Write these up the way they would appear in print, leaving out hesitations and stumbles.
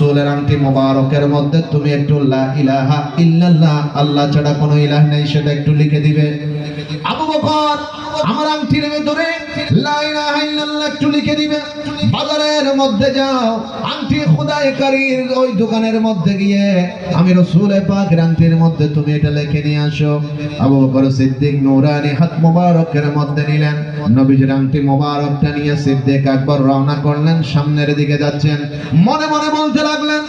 রাসূলের আংটি মোবারকের মধ্যে তুমি একটু লা ইলাহা ইল্লাল্লাহ, আল্লাহ ছাড়া কোনো ইলাহ নেই, সেটা একটু লিখে দিবে। আবু বকর আমার আংটির ভেতরে লা ইলাহা ইল্লাল্লাহ একটু লিখে দিবে। বাজারের মধ্যে যাও, আংটি খোদাইকারীর ওই দোকানের মধ্যে গিয়ে আমি রাসূল পাকের আংটির মধ্যে তুমি এটা লিখে নিয়ে আসো। আবু বকর সিদ্দিক নূরানি হাত মোবারকের মধ্যে নিলেন, নবীজির আংটি মোবারকটা নিয়ে সিদ্দিক আকবর রওনা করলেন, সামনের দিকে যাচ্ছেন। মনে মনে বলতে লাগলেন,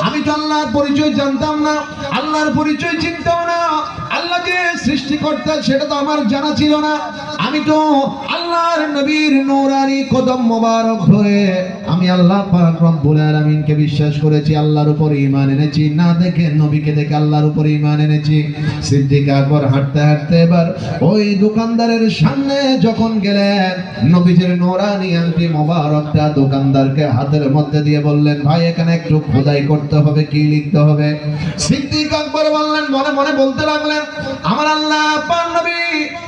আমি তো আল্লাহর পরিচয় জানতাম না, আল্লাহর পরিচয় চিনতাম না, আল্লাহ যে সৃষ্টিকর্তা সেটা তো আমার জানা ছিল না। আমি তো আল্লাহর নবীর নূরানি কদম মোবারক ধরে আমি আল্লাহ পাক রব্বুল আলামিনকে বিশ্বাস করেছি, আল্লাহর উপর ঈমান এনেছি, না দেখে নবীকে দেখে আল্লাহর উপর ঈমান এনেছি। সিদ্দিক আকবর হাঁটতে হাঁটতে এবার ওই দোকানদারের সামনে যখন গেলেন, নবীজির নূরানি আংটি মোবারকটা দোকানদারকে হাতের মধ্যে দিয়ে বললেন, ভাই এখানে একটু খোদাই করতে হবে, কি লিখতে হবে? সিদ্দিক আকবর বললেন, মনে মনে বলতে লাগলেন, আমার আল্লাহ পাক নবী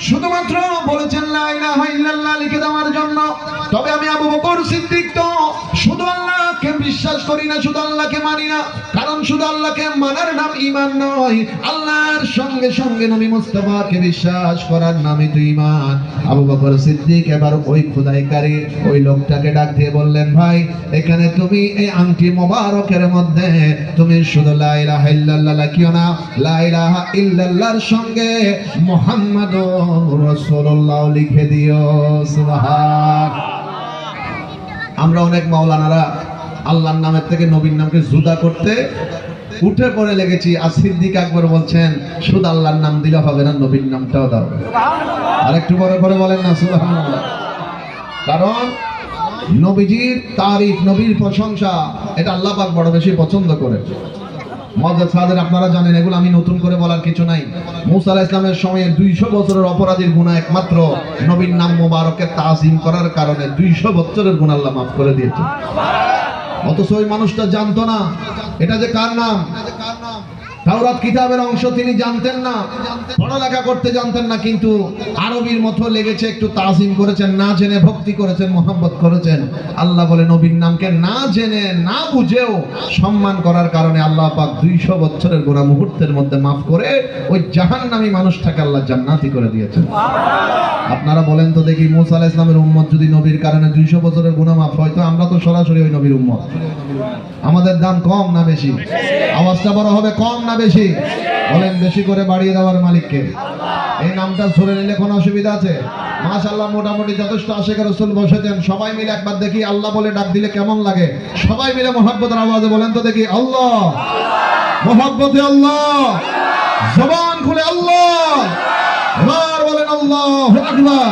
শুধুমাত্র বলেছেন লা ইলাহা ইল্লাল্লাহ লিখে দেওয়ার জন্য, তবে আমি আবু বকর সিদ্দিক তো শুধু আল্লাহকে বিশ্বাস করি না, শুধু আল্লাহকে মানি না, কারণ শুধু আল্লাহকে মানার নাম ঈমান নয়, আল্লাহর সঙ্গে সঙ্গে নবী মুস্তাফাকে বিশ্বাস করার নামই তো ঈমান। আবু বকর সিদ্দিক এবার ওই খোদাইকারী ওই লোকটাকে ডাক দিয়ে বললেন, ভাই এখানে তুমি এই আংটি মোবারকের মধ্যে তুমি শুধু লা ইলাহা ইল্লাল্লাহ লিখিও না, লা ইলাহা ইল্লাল্লাহর সঙ্গে মুহাম্মাদুর রাসূলুল্লাহ লিখে দিও। সুবহান। আমরা অনেক মাওলানারা আল্লাহর নামের থেকে নবীর নামকে জুদা করতে উঠে পড়ে লেগেছি, আর সিদ্দিক আকবর বলছেন শুধু আল্লাহর নাম দিলে হবে না, নবীর নামটাও দাও। আর একটু বড় করে বলেন না সুবহানাল্লাহ। কারণ নবীজির তারিফ, নবীর প্রশংসা, এটা আল্লাহ পাক বড় বেশি পছন্দ করে। মুআজ্জাজ সাদের আপনারা জানেন, এগুলো আমি নতুন করে বলার কিছু নাই। মুসা আলাইহিস সালামের সময়ে 200 বছরের অপরাধীর গুনাহ একমাত্র নবীর নাম মোবারকের তাজিম করার কারণে 200 বছরের গুনাহ আল্লাহ মাফ করে দিয়েছেন। অথচ ওই মানুষটা জানতো না এটা যে কার নাম। তাওরাত কিতাবের অংশ তিনি জানতেন না, পড়ালেখা করতে জানতেন না, কিন্তু আরবির মতো লেগেছে, একটু তাজিম করেছেন, না জেনে ভক্তি করেছেন, মোহাব্বত করেছেন। আল্লাহ বলে নবীর নামকে না জেনে না বুঝেও সম্মান করার কারণে আল্লাহ পাক 200 বছরের গুনাহ মুহূর্তের মধ্যে মাফ করে ওই জাহান্নামী মানুষটাকে আল্লাহ জান্নাতি করে দিয়েছেন। আপনারা বলেন তো দেখি, মুসা আলাইহিস সালামের উম্মত যদি নবীর কারণে 200 বছরের গুনাহ মাফ হয়, তো আমরা তো সরাসরি ওই নবীর উম্মত। আমাদের দাম কম না বেশি? আওয়াজটা বড় হবে, কম না বেশি? বলেন বেশি করে বাড়িয়ে দেওয়ার মালিককে। এই নামটা ধরে নিলে কোনো অসুবিধা আছে? মাশাআল্লাহ, মোটামুটি যথেষ্ট আশিক রাসূল বসেছেন, সবাই মিলে একবার দেখি আল্লাহ বলে ডাক দিলে কেমন লাগে। সবাই মিলে মুহাব্বতের আওয়াজে বলেন তো দেখি, আল্লাহ, মুহাব্বতে আল্লাহ, জবান খুলে আল্লাহ, এবার বলেন আল্লাহু আকবার।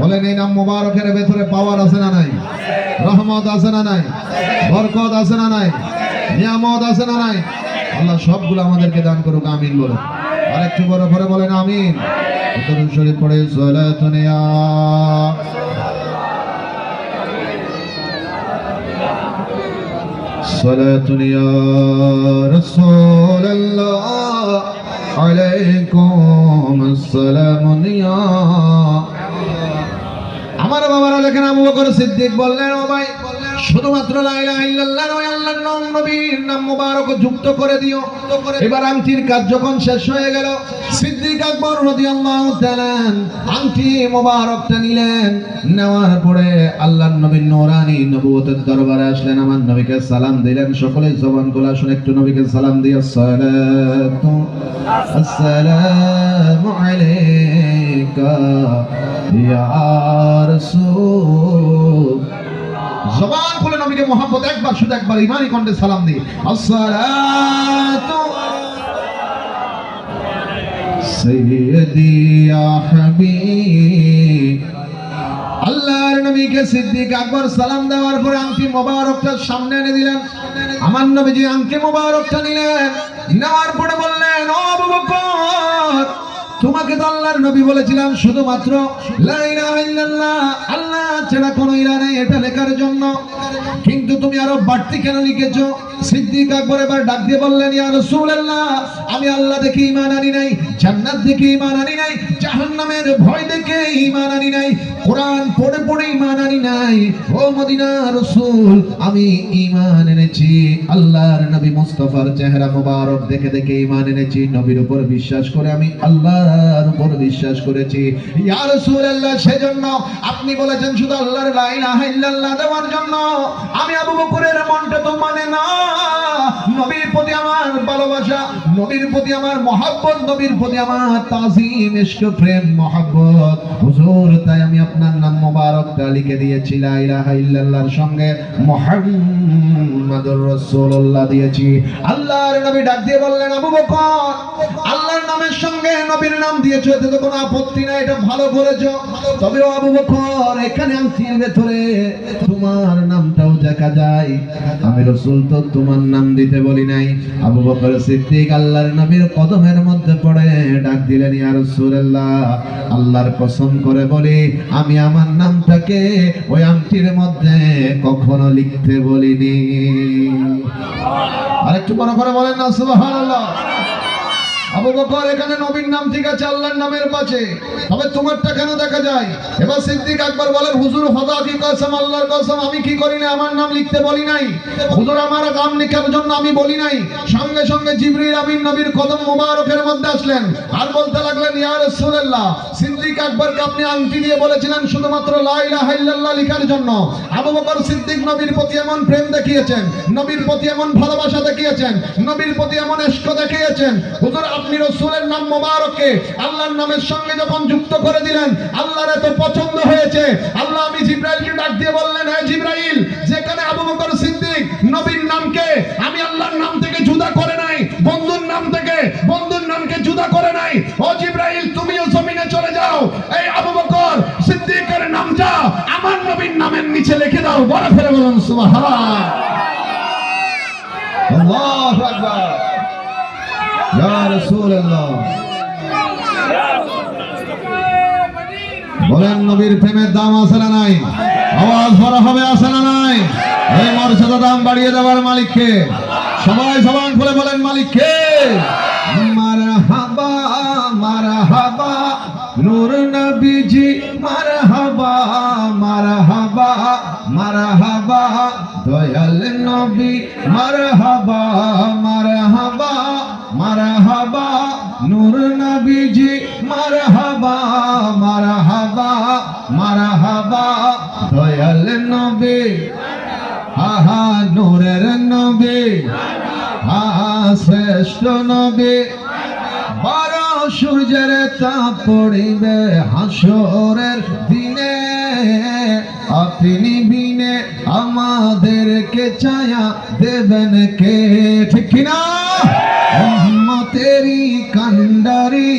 বলেন এই নাম মোবারকের ভেতরে পাওয়ার আছে না নাই? রহমত আছে না নাই? বরকত আছে না নাই? নিয়ামত আছে না নাই? আল্লাহ সবগুলো আমাদেরকে দান করুক, আমিন বলে। আর একটু বড় করে বলেন আমিন। দরুদ শরীফ পড়ে সালাতুন ইয়া সালাতুন ইয়া রাসূলুল্লাহ আলাইকুম আসসালামু ইয়া। আমার বাবারা লেখেন, আবু বকর সিদ্দিক বললেন, ও ভাই শুধুমাত্র লা ইলাহা ইল্লাল্লাহ নয়, আল্লাহর নাম, নবীর নাম মোবারক যুক্ত করে দিও। এবার আংটির কাজ যখন শেষ হয়ে গেল, সিদ্দিক আকবর রাদিয়াল্লাহু তাআলা আংটি মোবারকটা নিলেন। নেওয়ার পরে আল্লাহর নবীর নূরানি নবুয়তের দরবারে আসলেন, আমার নবীকে সালাম দিলেন। সকলে জবান খোলা শুনে একটু নবীকে সালাম দিয়ে, আসসালাতু আসসালামু আলাইকা ইয়া রাসূল। জবান খুলে নবীকে মোহাম্মদ একবার, শুধু একবার ঈমানি কণ্ঠে সালাম দিই, আসসালাতু সাইয়্যিদি ইয়া হাবিব। আল্লাহর নবীকে সিদ্দিক আকবর সালাম দেওয়ার পরে আংটি মোবারকটা সামনে এনে দিলেন। আমার নবীজি আংটি মোবারকটা নিলেন, নেওয়ার পরে বললেন, ও আবু বকর, তোমাকে তো আল্লাহর নবী বলেছিলাম শুধুমাত্র লা ইলাহা ইল্লাল্লাহ, আল্লাহ ছাড়া কোনো ইলাহ নেই, এটা লেখার জন্য, কিন্তু তুমি আরো বাড়তি কেন লিখেছো? সিদ্দিক আকবর এবার ডাক দিয়ে বললেন, ইয়া রাসূলুল্লাহ, আমি আল্লাহ দেখে ঈমান আনি নাই, জান্নাত দেখে ঈমান আনি নাই, জাহান্নামের ভয় দেখে ঈমান আনি নাই, কোরআন পড়ে পড়ে ঈমান আনি নাই। ও মদিনার রাসূল, আমি ঈমান এনেছি আল্লাহর নবী মুস্তাফার চেহারা মোবারক দেখে দেখে ঈমান এনেছি। নবীর উপর বিশ্বাস করে আমি আল্লাহর উপর বিশ্বাস করেছি। ইয়া রাসূলুল্লাহ, সেজন্য আপনি বলেছেন শুধু আল্লাহর লা ইলাহা ইল্লাল্লাহ দেওয়ার জন্য। আমি আবু বকরের মনটা তো মানে না। নবীর প্রতি আমার ভালোবাসা, নবীর প্রতি আমার মহব্বত, নবীর প্রতি আমার তাজিম, ইশক, প্রেম, মহব্বত হুজুর, তাই আমি আপনার নাম মোবারকটা লিখে দিয়েছি লা ইলাহা ইল্লাল্লাহর সঙ্গে মুহাম্মাদুর রাসূলুল্লাহ দিয়েছি। আল্লাহর নবী ডাক দিয়ে বললেন, আবু বকর, আল্লাহর নামের সঙ্গে নবীর নাম দিয়েছো, এতে তো কোনো আপত্তি নাই, এটা ভালো করেছো। তবে ও আবু বকর, এখানে আংটির ভেতরে তোমার নামটাও দেখা যায়। আমি রাসূল তো তোমার নাম দিতে বলি নাই। আবু বকর সিদ্দিক আল্লাহর নবীর কদমের মধ্যে পড়ে ডাক দিলেন, ইয়া রাসূলুল্লাহ, আল্লাহর কসম করে বলি, আমি আমার নামটাকে ওই আংটির মধ্যে কখনো লিখতে বলিনি। আরেকটু বড় করে বলেন না সুবহানাল্লাহ। আবু বকর, এখানে নবীর নাম ঠিক আছে আল্লাহর নামের পাশে, তবে তোমারটা কেন দেখা যায়? এবার সিদ্দিক আকবর বলেন, হুজুর খোদা কি কসম, আল্লাহর কসম, আমি কি করি না, আমার নাম লিখতে বলি নাই হুজুর, আমার নাম লেখার জন্য আমি বলি নাই। সঙ্গে সঙ্গে জিবরিল আমিন নবীর কদম মোবারকের মধ্যে আসলেন আর বলতে লাগলেন, ইয়া রাসূলুল্লাহ, সিদ্দিক আকবরকে আপনি আংটি দিয়ে বলেছিলেন শুধুমাত্র লা ইলাহা ইল্লাল্লাহ লেখার জন্য। আবু বকর সিদ্দিক নবীর প্রতি এমন প্রেম দেখিয়েছেন, নবীর প্রতি এমন ভালোবাসা দেখিয়েছেন, নবীর প্রতি এমন ইশক দেখিয়েছেন, হুজুর আপনি রাসূলের নাম মোবারককে আল্লাহর নামের সঙ্গে যখন যুক্ত করে দিলেন, আল্লাহর এত পছন্দ হয়েছে। আল্লাহ আমি জিবরাইলকে ডাক দিয়ে বললেন, হে জিবরাইল, যেখানে আবু বকর সিদ্দিক নবীর নামকে আমি আল্লাহর নাম থেকে জুদা করে নাই, বন্ধুর নাম থেকে বন্ধুর নামকে জুদা করে নাই, ও জিবরাইল তুমিও জমিনে চলে যাও, এই আবু বকর সিদ্দিকের নামটা আমার নবীর নামের নিচে লিখে দাও। বড় ফেরে বলুন সুবহানাল্লাহ, আল্লাহু আকবার, ইয়া রাসূলুল্লাহ। বলেন, নবীর প্রেমের দাম আছে না নাই? আওয়াজ বড় হবে, আছে না নাই? এই মর্যাদা দাম বাড়িয়ে দেওয়ার মালিককে সবাই জবান খুলে বলেন, মালিককে। মারহাবা মারহাবা নূর নবীজি, মারহাবা মারহাবা মারহাবা দয়াল নবী, মারহাবা মারহাবা মারহাবা নূর নবীজি, মারহাবা মারহাবা মারহাবা দয়াল নবী, আহা নূরের নবী, আহা শ্রেষ্ঠ নবী। 12 সূর্যের তাপ পড়িবে হাসরের দিনে, আপনি বিনে আমাদেরকে ছায়া দেবেন কে? ঠিক কিনা? উম্মতেরি কান্ডারি,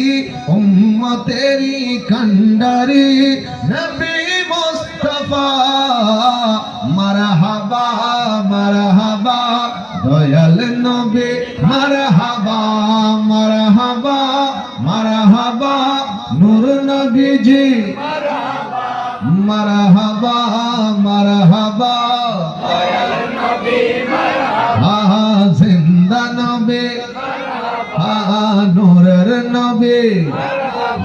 উম্মতেরি কান্ডারি নবী মুস্তাফা, মারহাবা মারহাবা দয়াল নবী, মারহাবা মারহাবা মারহাবা নূর নবীজি, মারহাবা মারহাবা দয়াল নবী, মারহাবা জিন্দা নবী, মারহাবা নূরের নবী।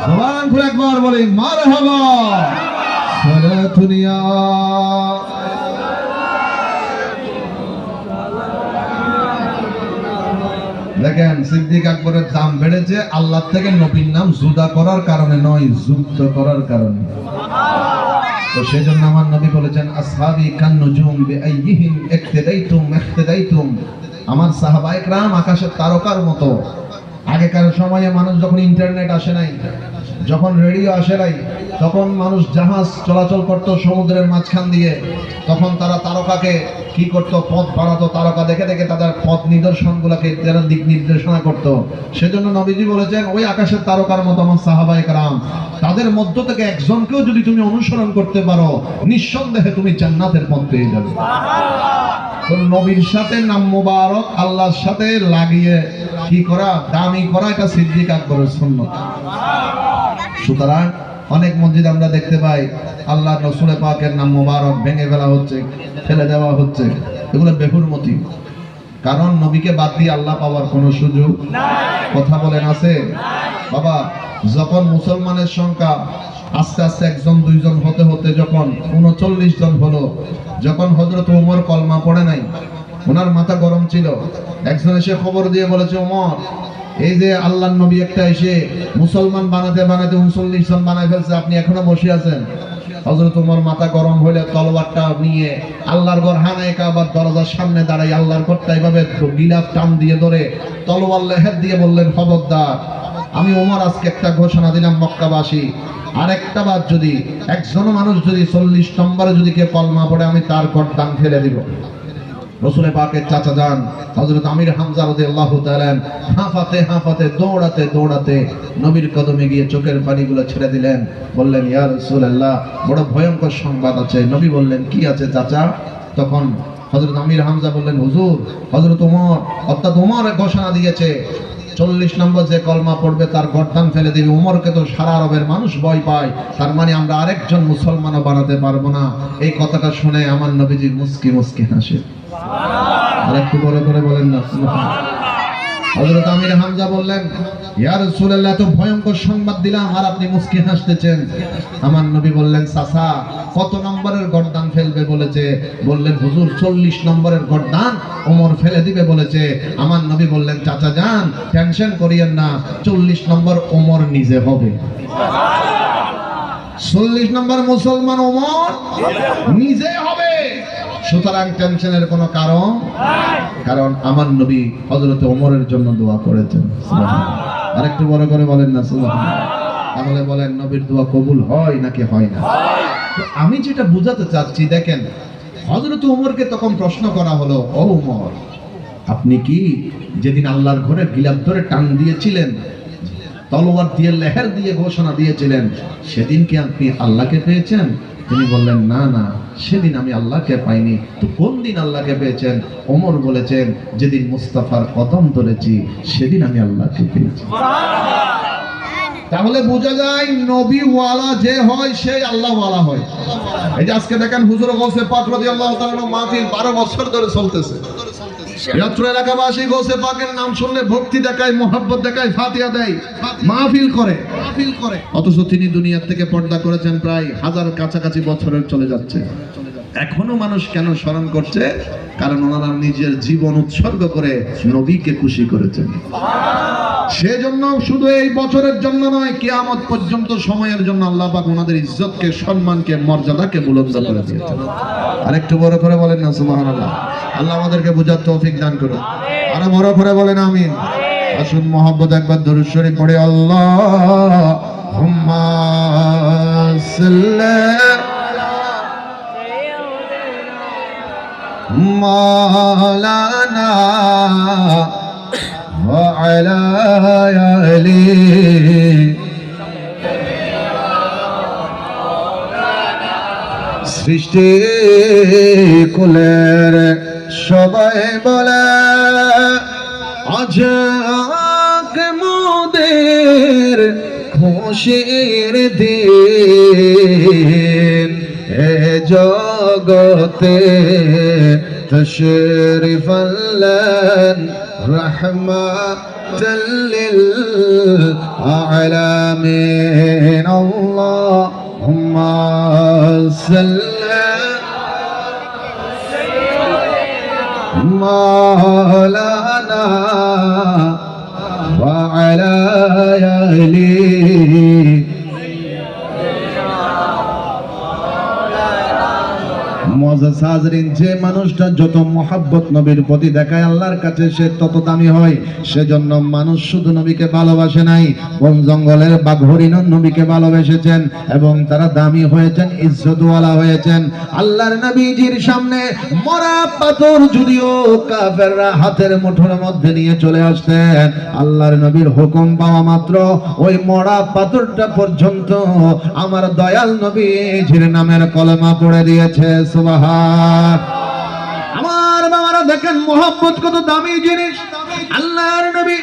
জবান খুলে একবার বলি, মারহাবা সালাতুনিয়া। দেখেন, সিদ্দিক আকবরের দাম বেড়েছে আল্লাহ থেকে নবীর নাম জুদা করার কারণে নয়, যুক্ত করার কারণে। তো সেজন্য আমার নবী বলেছেন, আসহাবি কান নুজুম বিআইয়িহিম ইক্তাদাইতুম ইক্তাদাইতুম, আমার সাহাবায়ে کرام আকাশের তারকার মতো। আগেকার সময়ে মানুষ যখন ইন্টারনেট আসে নাই, যখন রেডিও আসে নাই, তখন মানুষ জাহাজ চলাচল করত সমুদ্রের মাঝখান দিয়ে, তখন তারা তারকাকে কি করত, পথ বাড়াতো, তারকা দেখে দেখে তাদের পথ নিদর্শনগুলোকে যারা দিক নির্দেশনা করত। সেজন্য নবীজি বলেছেন, ওই আকাশের তারকার মতো আমার সাহাবায়ে کرام, তাদের মধ্য থেকে একজনকেও যদি তুমি অনুসরণ করতে পারো, নিঃসন্দেহে তুমি জান্নাতের পথ পেয়ে যাবে। তো নবীর সাথে নাম মোবারক আল্লাহর সাথে লাগিয়ে কি করা, দামি করা, এটা সিদ্দিক আকবরের সুন্নাত। সুতরাং অনেক মসজিদ আমরা দেখতে পাই আল্লাহ রাসূল পাকের নাম মোবারক ভেঙে ফেলা হচ্ছে, ফেলে দেওয়া হচ্ছে, এগুলো বেহুরমতি। কারণ নবীকে বাদ দিয়ে আল্লাহ পাওয়ার কোনো সুযোগ কথা বলেন আছে? বাবা, যখন মুসলমানের সংখ্যা আস্তে আস্তে একজন দুইজন হতে হতে যখন 39 জন হলো, যখন হযরত ওমর কলমা পড়ে নাই, ওনার মাথা গরম ছিল। একজন এসে খবর দিয়ে বলেছে, ওমর, এই যে আল্লাহর নবী একটা এসে মুসলমান বানাতে বানাতে 39 জন বানায় ফেলছে, আপনি এখনো বসে আছেন। হযরত ওমর মাথা গরম হইলে তলোয়ারটা নিয়ে আল্লাহর ঘর হানায়ে কাবার দরজার সামনে দাঁড়াই আল্লাহর ঘরটা এইভাবে গিলাফ টান দিয়ে ধরে তলোয়ার লেহের দিয়ে বললেন, খবরদার, আমি ওমর আজকে একটা ঘোষণা দিলাম মক্কাবাসী, আরেকটা বার যদি একজন মানুষ যদি 40 নম্বরে যদি কে কলমা পড়ে, আমি তার গর্দান ফেলে দিব। রাসূল পাকের চাচা যান হযরত আমির হামজা রাদিয়াল্লাহু তাআলা হাঁফাতে হাঁফাতে দৌড়াতে দৌড়াতে নবীর কদমে গিয়ে চোখের পানিগুলো ছেড়ে দিলেন, বললেন, ইয়া রাসূলুল্লাহ, বড় ভয়ঙ্কর সংবাদ আছে। নবী বললেন, কি আছে চাচা? তখন হযরত আমির হামজা বললেন, হুজুর, হযরত ওমর অর্থাৎ ওমর ঘোষণা দিয়েছে 40 নম্বর যে কলমা পড়বে তার গর্দান ফেলে দিবে। ওমরকে তো সারা আরবের মানুষ ভয় পায়, তার মানে আমরা আরেকজন মুসলমানও বানাতে পারবো না। এই কথাটা শুনে আমার নবীজি মুস্কি মুস্কি হাসে। আর একটু বড় করে বলেন না হযরত আমির হামজা বললেন, ইয়া রাসূলুল্লাহ, তো ভয়ঙ্কর সংবাদ দিলাম আর আপনি মুস্কি হাসতেছেন। আমার নবী বললেন, চাচা, কত নম্বরের গর্দান ফেলবে বলেছে? বললেন, হুজুর, 40 নম্বরের গর্দান ওমর ফেলে দিবে বলেছে। আমার নবী বললেন, চাচা যান, টেনশন করিয়েন না, 40 নম্বর ওমর নিজে হবে। 40 নম্বর মুসলমান ওমর নিজে হবে। সুতরাং টেনশনের কোনো কারণ নাই, কারণ আমার নবী হযরত ওমরের জন্য দোয়া করেছেন। সুবহানাল্লাহ। আরেকটু বড় করে বলেন না সুবহানাল্লাহ। তাহলে বলেন, নবীর দোয়া কবুল হয় নাকি হয় না? তো আমি যেটা বুঝাতে চাচ্ছি, দেখেন, হযরত ওমরকে তখন প্রশ্ন করা হলো, ও ওমর, আপনি কি যেদিন আল্লাহর ঘরে গিলাফ ধরে টান দিয়েছিলেন, তলোয়ার দিয়ে লেহের দিয়ে ঘোষণা দিয়েছিলেন, সেদিন কি আপনি আল্লাহকে পেয়েছেন? তিনি বললেন, না না, সেদিন আমি আল্লাহকে পাইনি। তো কোন দিন আল্লাহকে পেয়েছেন? ওমর বলেছেন, যেদিন মুস্তাফার কদম ধরেছি সেদিন আমি আল্লাহকে পেয়েছি। তাহলে বোঝা যায় নবী ওয়ালা যে হয় সে আল্লাহ ওয়ালা হয়। এই যে আজকে দেখেন হুজুর গৌসে পাক রাদিয়াল্লাহু তাআলা মাহফিল 12 বছর ধরে চলতেছে। ইয়াত্র এলাকাবাসী গৌসে পাকের নাম শুনলে ভক্তি দেখায়, মোহাব্বত দেখায়, ফাতিহা দেয়, মাহফিল করে। অথচ তিনি দুনিয়া থেকে পর্দা করেছেন প্রায় 1000 কাছাকাছি বছরের চলে যাচ্ছে। এখনো মানুষ কেন স্মরণ করছে? কারণ ওনারা নিজের জীবন উৎসর্গ করে নবীকে খুশি করেছেন। সেজন্য শুধু এই বছরের জন্য নয়, কিয়ামত পর্যন্ত সময়ের জন্য আল্লাহ পাক ওনাদের ইজ্জতকে, সম্মানকে, মর্যাদাকে বুলন্দ করে দিয়েছেন। আরেকটু বড় করে বলেন না সুবহানাল্লাহ। আল্লাহ আমাদেরকে বুঝার তৌফিক দান করুন। আরো বড় করে বলেন আমিন। আসুন মহব্বত একবার দরুদ শরীফ পড়ে আল্লাহুম্মা সাল্লি মাওলানা ওয়া আলা আলি সৃষ্টি কুলের সবাই বলে আজ মোদের খুশির দিন, এ জগতে তশরিফ আনলেন রাহমাতাল লিল আলামিন। আল্লাহুম্মা সাল্লি মাওলানা ওয়া আলা আলি মুআজ্জাজ হাজরিন, যে মানুষটা যত মহব্বত নবীর প্রতি দেখায় আল্লাহর কাছে সে তত দামি হয়। সেজন্য মানুষ শুধু নবীকে ভালোবাসে নাই, বন জঙ্গলের বাঘ হরিণও নবীকে ভালোবেসেছেন এবং তারা দামি হয়েছেন, ইজ্জতওয়ালা হয়েছেন। আল্লাহর নবীজির সামনে মরা পাথর যদিও কাফেররা হাতের মুঠোর মধ্যে নিয়ে চলে আসতেন, আল্লাহর নবীর হুকুম পাওয়া মাত্র ওই মরা পাথরটা পর্যন্ত আমার দয়াল নবীজির নামের কলেমা পড়ে দিয়েছে। সুবহান। আমার বাবারা দেখেন মোহাব্বত কত দামি জিনিস। আল্লাহর নবী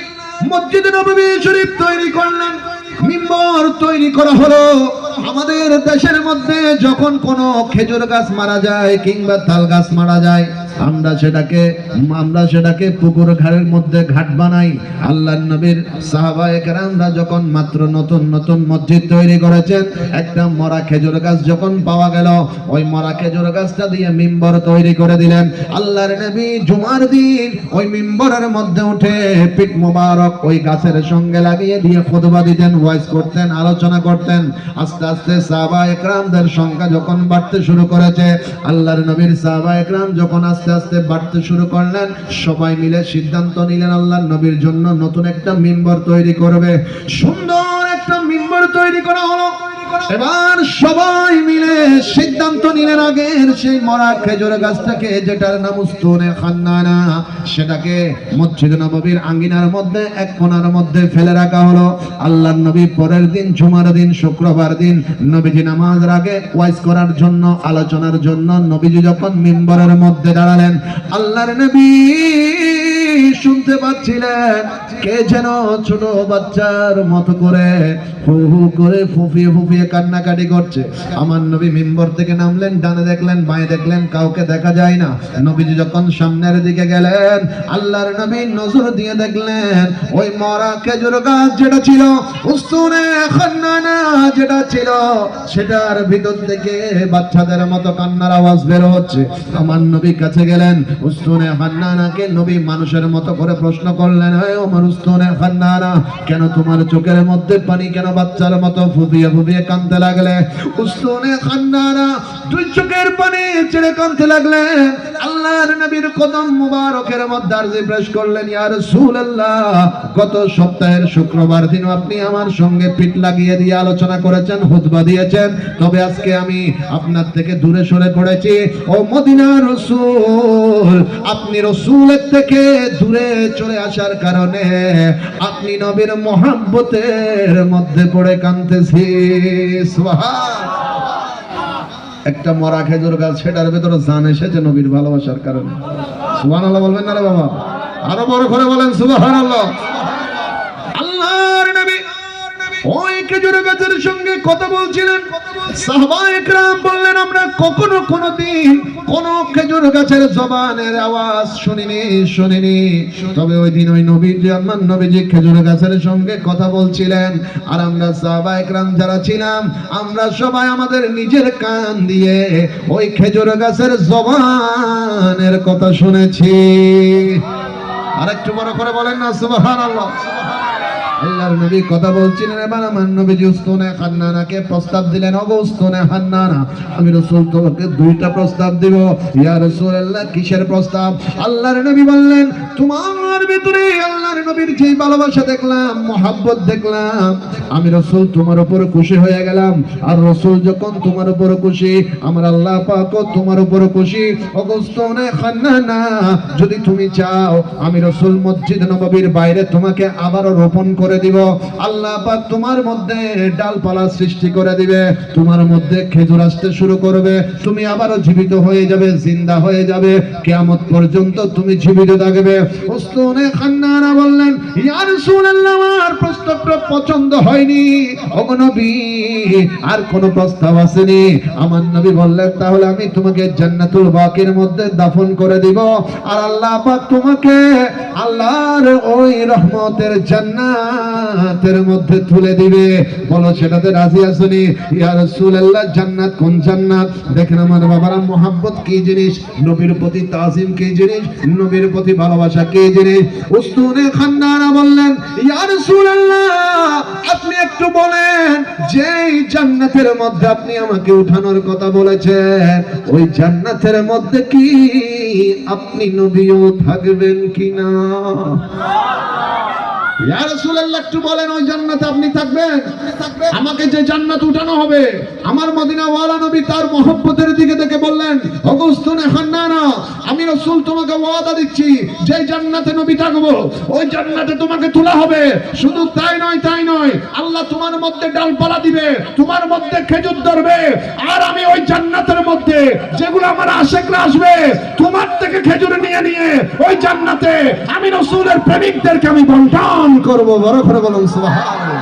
মসজিদ নববী শরীফ তৈরি করলেন, মিম্বর তৈরি করা হলো। আমাদের দেশের মধ্যে যখন কোনো খেজুর গাছ মারা যায় কিংবা তাল গাছ মারা যায়, আমরা সেটাকে পুকুর ঘাটের মধ্যে ঘাট বানাই। আল্লাহর নবীর সাহাবায়ে কেরামরা যখন মাত্র নতুন নতুন মসজিদ তৈরি করেছেন, একটা মরা খেজুর গাছ যখন পাওয়া গেল, ওই মরা খেজুর গাছটা দিয়ে মিম্বর তৈরি করে দিলেন। আল্লাহর নবী জুমার দিন ওই মিম্বরের মধ্যে উঠে পিঠ মোবারক ওই গাছের সঙ্গে লাগিয়ে দিয়ে খুতবা দিতেন, ওয়াজ করতেন, আলোচনা করতেন। আস্তে আস্তে সাহাবায়ে কেরামদের সংখ্যা যখন বাড়তে শুরু করেছে, আল্লাহর নবীর সাহাবায়ে কেরাম যখন আস্তে আস্তে বাড়তে শুরু করলেন, সবাই মিলে সিদ্ধান্ত নিলেন আল্লাহর নবীর জন্য নতুন একটা মিম্বর তৈরি করবে। সুন্দর একটা মিম্বর তৈরি করা হলো। এবার সবাই মিলে সিদ্ধান্ত নিলেন আগের সেই মরা খেজুর গাছটাকে, যেটার নাম উস্তুনে খান্নানা, সেটাকে মসজিদ নববীর আঙ্গিনার মধ্যে এক কোণার মধ্যে ফেলে রাখা হলো। আল্লাহর নবী পরের দিন জুমার দিন শুক্রবার দিন নবীজি নামাজের আগে ওয়াজ করার জন্য, আলোচনার জন্য নবীজি যখন মিম্বরের মধ্যে দাঁড়ালেন, আল্লাহর নবী শুনতে পাচ্ছিলেন কে যেন ছোট বাচ্চার মতো করে হু হু করে ফুফিয়ে ফুফিয়ে কান্নাকাটি করছে। আমার নবী মিম্বর থেকে নামলেন, ডানে দেখলেন, বাঁয়ে দেখলেন, কাউকে দেখা যায় না। নবীজি যখন সামনের দিকে গেলেন, আল্লাহর নবী নজর দিয়ে দেখলেন ওই মরা খেজুর গাছ যেটা ছিল, উস্তুনে খান্নানা যেটা ছিল, সেটার ভিতর থেকে বাচ্চাদের মতো কান্নার আওয়াজ বের হচ্ছে। আমার নবী কাছে গেলেন, উস্তুনে খান্নানাকে নবী মানুষের মতো করে প্রশ্ন করলেন, হে ওমর উস্তুনে খান্নানা, কেন তোমার চোখের মধ্যে পানি, কেন বাচ্চার মতো ফুফিয়ে ফুফিয়ে কাঁদতে লাগলে? উস্তুনে খান্নানা দুই চোখের পানি ছেড়ে কাঁদতে লাগলেন। আল্লাহর নবীর কদম মুবারকের মধ্যে আরজি পেশ করলেন, ইয়া রাসূলুল্লাহ, গত সপ্তাহের শুক্রবার দিন আপনি আমার সঙ্গে পিঠ লাগিয়ে দিয়ে আলোচনা করেছেন, খুতবা দিয়েছেন, তবে আজকে আমি আপনার থেকে দূরে সরে পড়েছি। ও মদিনার রাসূল, আপনি রাসূলের থেকে দূরে চলে আসার কারণে আপনি নবীর মহব্বতের মধ্যে পড়ে কাঁদতেছি। সুবহানাল্লাহ। একটা মরা খেজুর গাছ, সেটার ভেতরে জান এসেছে নবীর ভালোবাসার কারণে। সুবহানাল্লাহ বলবেন না রে বাবা? আরো বড় করে বলেন সুবহানাল্লাহ। আল্লাহর নবী ওই খেজুর গাছের সঙ্গে কথা বলছিলেন। সাহাবায়ে কেরাম বললেন, আমরা কখনো কোনোদিন কোন খেজুর গাছের জবানের আওয়াজ শুনিনি। তবে ওই দিন ওই নবীজি, আমার নবীজি খেজুর গাছের সঙ্গে কথা বলছিলেন, আর আমরা সাহাবায়ে কেরাম যারা ছিলাম, আমরা সবাই আমাদের নিজের কান দিয়ে ওই খেজুর গাছের জবানের কথা শুনেছি। আরেকটু বড় করে বলেন না সুবহানাল্লাহ। আল্লাহর নবী কথা বলছিলেন, এবার আমার নবীজি উস্তুনে খান্নানাকে প্রস্তাব দিলেন, ওগো উস্তুনে খান্নানা, আমি রাসূল তোমাকে দুইটা প্রস্তাব দিব। ইয়া রাসূলুল্লাহ, কিসের প্রস্তাব? আল্লাহর নবী বললেন, তোমার ভিতরে আল্লাহর নবীর যে ভালোবাসা দেখলাম, মহব্বত দেখলাম, আমি রাসূল তোমার উপর খুশি হয়ে গেলাম। আর রাসূল যখন তোমার উপর খুশি, আমার আল্লাহ পাকও তোমার উপর খুশি। ওগো উস্তুনে খান্নানা, যদি তুমি চাও আমি রাসূল মসজিদ নববীর বাইরে তোমাকে আবারও রোপণ করে দিব। আল্লাহ পাক তোমার মধ্যে ডালপালা সৃষ্টি করে দিবে, তোমার মধ্যে খেজুর আসতে শুরু করবে, তুমি আবারও জীবিত হয়ে যাবে, জিন্দা হয়ে যাবে, কিয়ামত পর্যন্ত তুমি জীবিত থাকবে। উস্তুনে খান্নানা বললেন, ইয়া রাসূলুল্লাহ, আমার প্রস্তাবটা পছন্দ হয়নি, ওগো নবী আর কোন প্রস্তাব আসেনি। আমার নবী বললেন, তাহলে আমি তোমাকে জান্নাতুল বাকির মধ্যে দাফন করে দিব, আর আল্লাহ পাক তোমাকে আল্লাহর ওই রহমতের জান্নাতের মধ্যে তুলে দিবে। বলো, সেটাতে রাজি আছনি? ইয়া রাসূলুল্লাহ, জান্নাত কোন জান্নাত? দেখেন আমার বাবারা, মোহাব্বত কি জিনিস, নবীর প্রতি তাজিম কি জিনিস, নবীর প্রতি ভালোবাসা কি জিনিস। উস্তুনে খান্নানা বললেন, ইয়া রাসূলুল্লাহ, আপনি একটু বলেন, যেই জান্নাতের মধ্যে আপনি আমাকে উঠানোর কথা বলেছেন, ওই জান্নাতের মধ্যে কি আপনি নবীও থাকবেন কিনা? ইয়া রাসূলুল্লাহ, একটু বলেন, ওই জান্নাতে আপনি থাকবেন? আমাকে যে জান্নাত উঠানো হবে, আমার মদিনা ওয়ালা নবী তার মহব্বতের দিকে দেখে বললেন, ওগো উস্তুনে খান্নানা, আমি রাসূল তোমাকে ওয়াদা দিচ্ছি, যে জান্নাতে নবী থাকবো, ওই জান্নাতে তোমাকে তোলা হবে। শুধু তাই নয়, আল্লাহ তোমার মধ্যে ডালপালা দিবে, তোমার মধ্যে খেজুর ধরবে, আর আমি ওই জান্নাতের মধ্যে যেগুলো আমার আশিকরা আসবে, তোমার থেকে খেজুর নিয়ে ওই জান্নাতে আমি রাসূলের প্রেমিকদেরকে আমি বন্টন করব। বড় করে বলুন সুবহানাল্লাহ।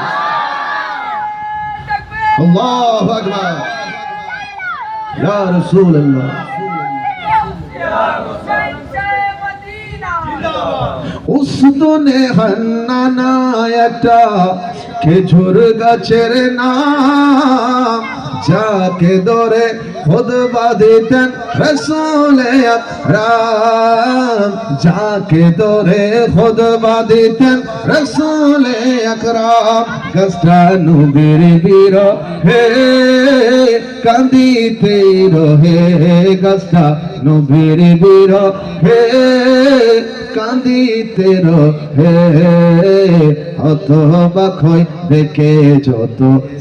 আল্লাহু আকবার। ইয়া রাসূলুল্লাহ, উসদুনে হান্নানা একটা খেজুর গাছের নাম, যাকে ধরে খুতবা দিতেন রাসূলে আকরাম, যাকে ধরে খুতবা দিতেন রাসূলে আকরাম। গাছটা নবীর বিরহে কান্দিতে রহে, গাছটা নবীর বিরহে কান্দিতে রহে। হতবাক হই দেখে যত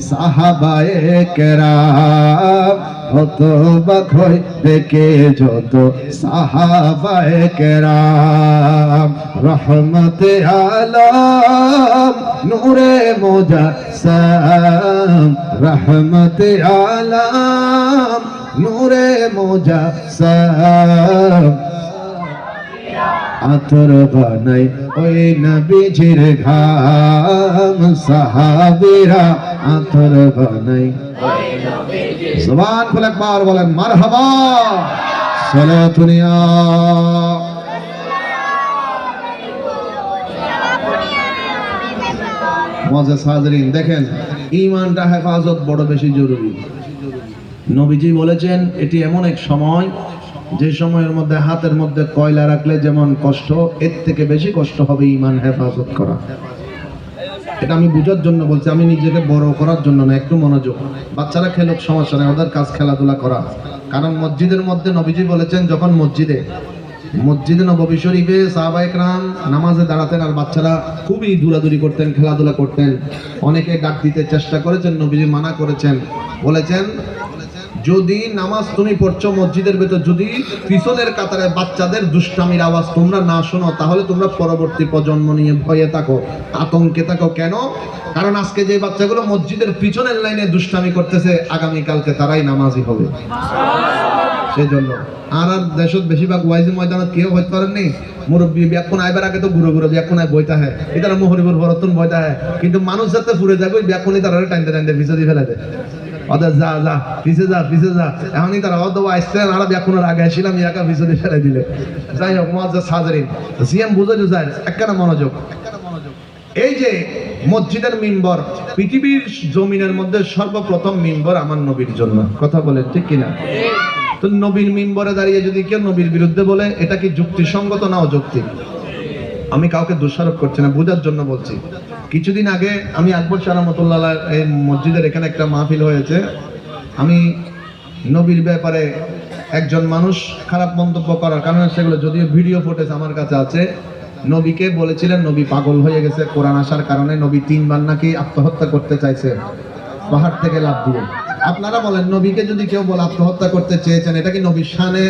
সাহাবায়ে কেরাম, হতবাক হই দেখে যত সাহাবায়ে কেরাম। রহমতে আলম নূরে মুজাসসাম, রহমতে আলম নূরে মুজাসসাম। আতর বানাই ওই নবীজির ঘাম, সাহাবীরা আতর বানাই ওই নবীজির। সুবহান আল্লাহ, একবার বলেন মারহাবা। সালাতুন ইয়া মুআজ্জাজ হাজিরিন, দেখেন ঈমানটা হেফাজত বড় বেশি জরুরি। নবীজি বলেছেন এটি এমন এক সময় যে সময়ের মধ্যে হাতের মধ্যে কয়লা রাখলে যেমন কষ্ট, এর থেকে বেশি কষ্ট হবে ঈমান হেফাজত করা। এটা আমি বুঝার জন্য বলছি, আমি নিজেকে বড় করার জন্য না। একটু মনোযোগ। বাচ্চারা খেলুক, সমস্যা নেই, ওদের কাজ খেলাধুলা করা। কারণ মসজিদের মধ্যে নবীজি বলেছেন যখন মসজিদে নববী শরীফে সাহাবায়ে কেরাম নামাজে দাঁড়াতেন আর বাচ্চারা খুবই দৌড়াদৌড়ি করতেন, খেলাধুলা করতেন। অনেকে ডাক দিতে চেষ্টা করেছেন, নবীজি মানা করেছেন। বলেছেন যদি নামাজ তুমি পড়ছো মসজিদের ভেতর, যদি পিছনের কাতারে বাচ্চাদের দুষ্টামির আওয়াজ তোমরা না শোনো, তাহলে তোমরা পরবর্তী প্রজন্ম নিয়ে ভয়ে থাকো, আতঙ্কে থাকো। কেন? কারণ আজকে যে বাচ্চাগুলো মসজিদের পিছনের লাইনে দুষ্টামি করতেছে, আগামীকালকে তারাই নামাজি হবে। সেজন্য আর দেশত বেশিরভাগ ওয়াইজি ময়দানত কেউ হইতে পারেননি। মুরব্বী ব্যাকুন আইবার আগে তো ঘুরো ঘুরো ব্যাকুন আয় বইতা হয়, এটা মোহরিবুর ভরতন বইতা হয়। কিন্তু মানুষ যাতে ফুরে যাবে ওই ব্যাকুনই তারা টাইনতে টাইনতে পিছে দিয়ে ফেলে দেয়। ওদের যা যা পিছে যা পিছে যা, এখনই তারা অত আসতেন আর ব্যাকুনের আগে আসছিলাম একা পিছে দিয়ে ফেলে দিলে। যাই হোক মুআজ্জাজ হাজিরিন, সিএম বুঝে যায় একখানা মনোযোগ। এই যে মসজিদের মিম্বর, পৃথিবীর জমিনের মধ্যে সর্বপ্রথম মিম্বর আমার নবীর জন্য। কথা বলেন ঠিক কিনা? তো নবীর মিম্বরে দাঁড়িয়ে যদি কেউ নবীর বিরুদ্ধে বলে, এটা কি যুক্তিসঙ্গত না অযৌক্তিক? আমি কাউকে দোষারোপ করছি না, বোঝার জন্য বলছি। কিছুদিন আগে আমি আকবর শাহ রহমাতুল্লাহ এই মসজিদের এখানে একটা মাহফিল হয়েছে। আমি নবীর ব্যাপারে একজন মানুষ খারাপ মন্তব্য করার কারণে, সেগুলো যদিও ভিডিও ফুটেজ আমার কাছে আছে, নবীকে বলেছিলেন নবী পাগল হয়ে গেছে কোরআন আসার কারণে। নবী 3 বার নাকি আত্মহত্যা করতে চাইছে পাহাড় থেকে লাফ দিয়ে। আপনারা বলেন, নবীকে যদি কেউ বলে আত্মহত্যা করতে চেয়েছেন, এটা কি নবীর শানে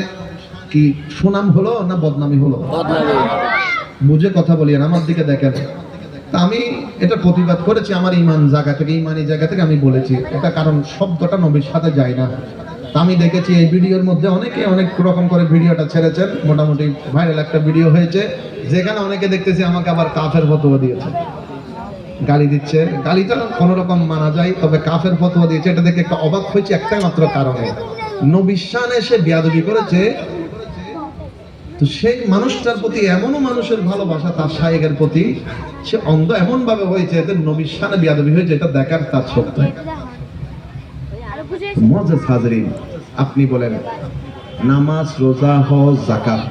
কি সুনাম হলো না বদনামি হলো? বুঝে কথা বলিয়েন, আমার দিকে দেখেন। তা আমি এটা প্রতিবাদ করেছি আমার ইমান জায়গা থেকে, ইমানি জায়গা থেকে আমি বলেছি এটা, কারণ শব্দটা নবীর সাথে যায় না। তা আমি দেখেছি এই ভিডিওর মধ্যে অনেকে অনেক রকম করে ভিডিওটা ছেড়েছেন, মোটামুটি ভাইরাল একটা ভিডিও হয়েছে, যেখানে অনেকে দেখতেছি আমাকে আবার কাফের ফতোয়া দিয়েছে, গালি দিচ্ছে। গালিটা কোনো রকম মানা যায়, তবে কাফের ফতোয়া দিয়েছে, এটা দেখে একটা অবাক হয়েছে একটাই মাত্র কারণে, নবীর শানে সে বেয়াদবি করেছে। তো সেই মানুষটার প্রতি এমনও মানুষের ভালোবাসা তার শায়েখের প্রতি, সে অন্ধ এমন ভাবে হয়েছে যে নবীর শানে বেয়াদবি হয়েছে, এটা দেখার তার সত্য। মুআজ্জাজ হাজিরিন, আপনি বলেন নামাজ, রোজা, হজ, যাকাত,